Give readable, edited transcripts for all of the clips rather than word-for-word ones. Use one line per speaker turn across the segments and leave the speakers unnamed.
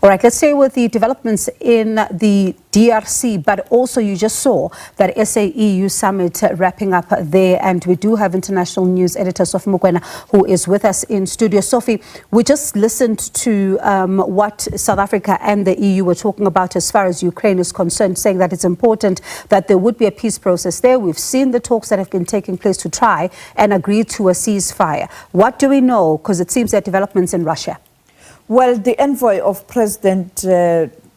All right, let's stay with the developments in the DRC, but also you just saw that SAEU summit wrapping up there, and we do have international news editor Sophie Mokoena, who is with us in studio. Sophie, we just listened to what South Africa and the EU were talking about as far as Ukraine is concerned, saying that it's important that there would be a peace process there. We've seen the talks that have been taking place to try and agree to a ceasefire. What do we know? Because it seems there are developments in Russia.
Well, the envoy of President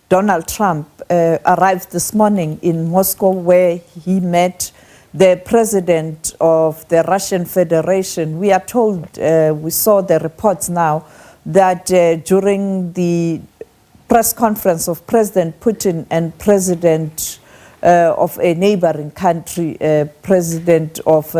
Donald Trump arrived this morning in Moscow, where he met the president of the Russian Federation. We are told, we saw the reports now, that during the press conference of President Putin and president of a neighboring country, president of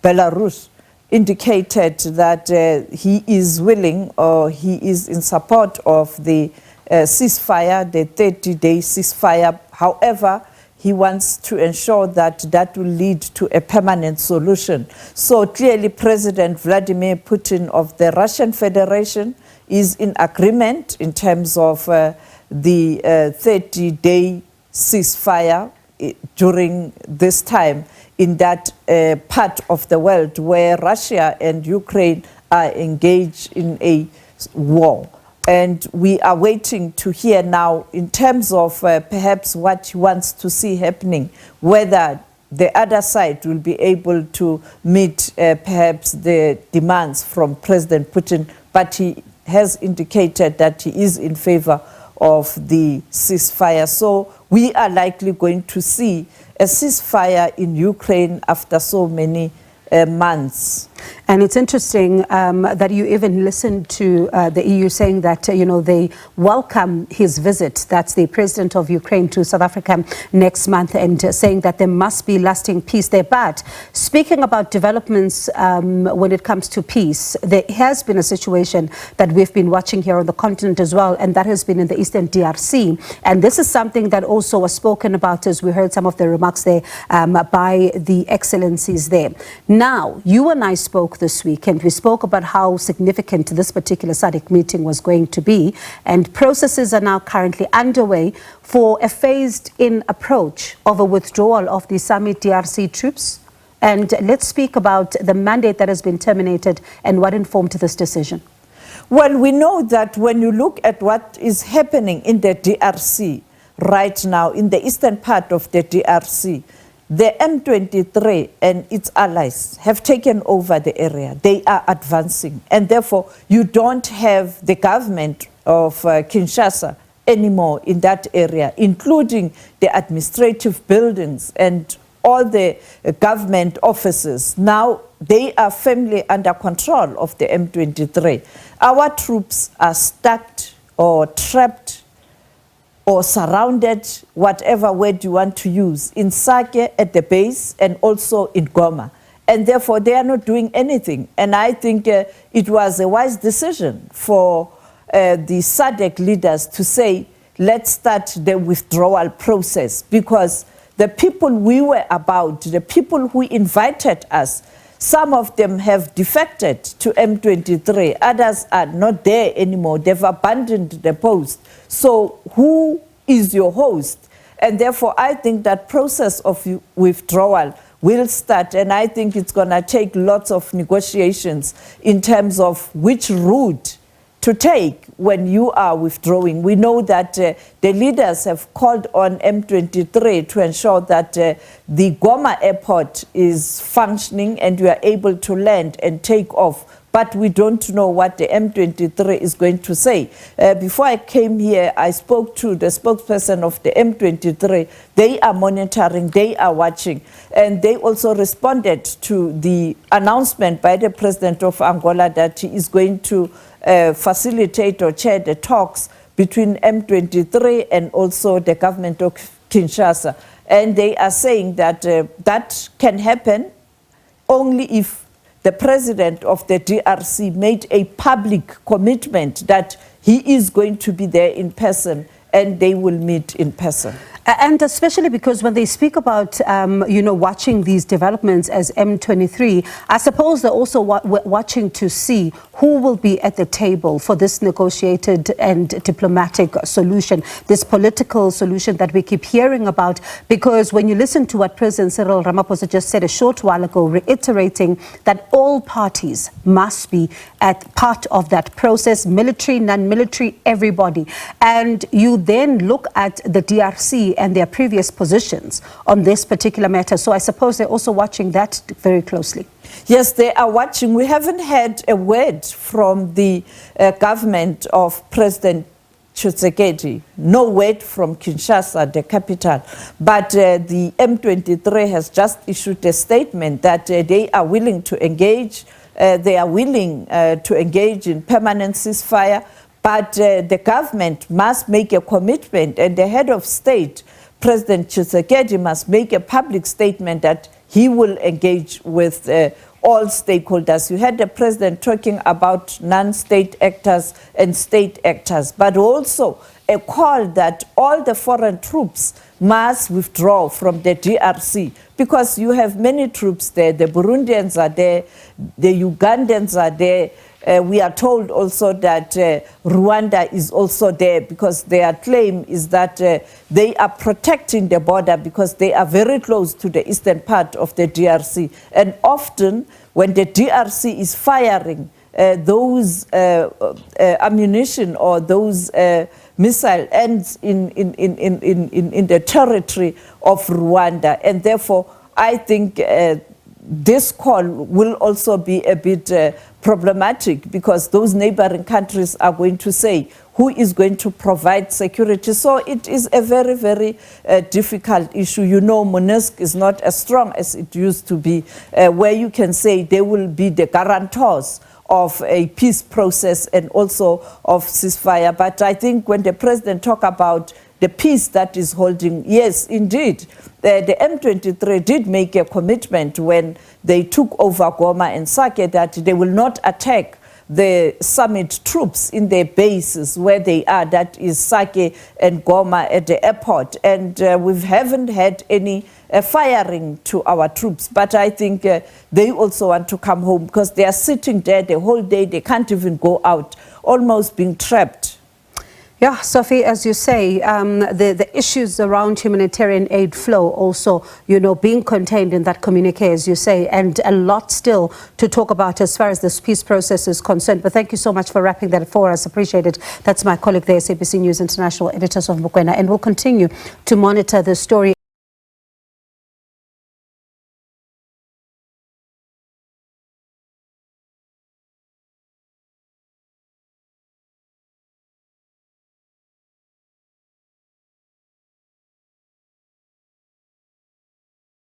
Belarus, indicated that he is willing, or he is in support of the ceasefire, the 30-day ceasefire. However, he wants to ensure that that will lead to a permanent solution. So clearly, President Vladimir Putin of the Russian Federation is in agreement in terms of the 30-day ceasefire during this time in that part of the world where Russia and Ukraine are engaged in a war. And we are waiting to hear now, in terms of perhaps what he wants to see happening, whether the other side will be able to meet perhaps the demands from President Putin. But he has indicated that he is in favor of the ceasefire. So we are likely going to see a ceasefire in Ukraine after so many months.
And it's interesting that you even listened to the EU saying that, they welcome his visit. That's the president of Ukraine to South Africa next month, and saying that there must be lasting peace there. But speaking about developments when it comes to peace, there has been a situation that we've been watching here on the continent as well, and that has been in the Eastern DRC. And this is something that also was spoken about as we heard some of the remarks there by the excellencies there. Now, you and I spoke this weekend. We spoke about how significant this particular SADC meeting was going to be, and processes are now currently underway for a phased-in approach of a withdrawal of the Summit DRC troops. And let's speak about the mandate that has been terminated and what informed this decision.
Well, we know that when you look at what is happening in the DRC right now, in the eastern part of the DRC, the M23 and its allies have taken over the area. They are advancing. And therefore, you don't have the government of Kinshasa anymore in that area, including the administrative buildings and all the government offices. Now, they are firmly under control of the M23. Our troops are stuck or trapped or surrounded, whatever word you want to use, in Sake at the base and also in Goma. And therefore, they are not doing anything. And I think it was a wise decision for the SADC leaders to say, let's start the withdrawal process, because the people we were about, the people who invited us, some of them have defected to M23. Others are not there anymore. They've abandoned the post. So who is your host? And therefore, I think that process of withdrawal will start. And I think it's going to take lots of negotiations in terms of which route to take when you are withdrawing. We know that the leaders have called on M23 to ensure that the Goma airport is functioning and you are able to land and take off. But we don't know what the M23 is going to say. Before I came here, I spoke to the spokesperson of the M23. They are monitoring, they are watching. And they also responded to the announcement by the president of Angola that he is going to facilitate or chair the talks between M23 and also the government of Kinshasa. And they are saying that that can happen only if the president of the DRC made a public commitment that he is going to be there in person and they will meet in person.
And especially because when they speak about, watching these developments as M23, I suppose they're also watching to see who will be at the table for this negotiated and diplomatic solution, this political solution that we keep hearing about. Because when you listen to what President Cyril Ramaphosa just said a short while ago, reiterating that all parties must be at part of that process, military, non-military, everybody. And you then look at the DRC and their previous positions on this particular matter. So I suppose they're also watching that very closely.
Yes, they are watching. We haven't had a word from the government of President Tshisekedi, no word from Kinshasa, the capital. But the M23 has just issued a statement that they are willing to engage. They are willing to engage in permanent ceasefire. But the government must make a commitment, and the head of state, President Tshisekedi, must make a public statement that he will engage with all stakeholders. You had the president talking about non-state actors and state actors, but also a call that all the foreign troops must withdraw from the DRC, because you have many troops there. The Burundians are there, the Ugandans are there. We are told also that Rwanda is also there, because their claim is that they are protecting the border because they are very close to the eastern part of the DRC. And often when the DRC is firing those ammunition or those missile ends in the territory of Rwanda. And therefore, I think this call will also be a bit problematic, because those neighboring countries are going to say who is going to provide security. So it is a very, very difficult issue. You know, MONUSC is not as strong as it used to be, where you can say they will be the guarantors of a peace process and also of ceasefire. But I think when the president talk about the peace that is holding, yes, indeed, the M23 did make a commitment when they took over Goma and Sake that they will not attack the summit troops in their bases where they are, that is Sake and Goma at the airport. And we haven't had any firing to our troops. But I think they also want to come home, because they are sitting there the whole day. They can't even go out, almost being trapped.
Yeah, Sophie, as you say, the issues around humanitarian aid flow also, being contained in that communique, as you say, and a lot still to talk about as far as this peace process is concerned. But thank you so much for wrapping that for us. Appreciate it. That's my colleague, the SABC News International Editor Sophie Mokoena, and we'll continue to monitor the story.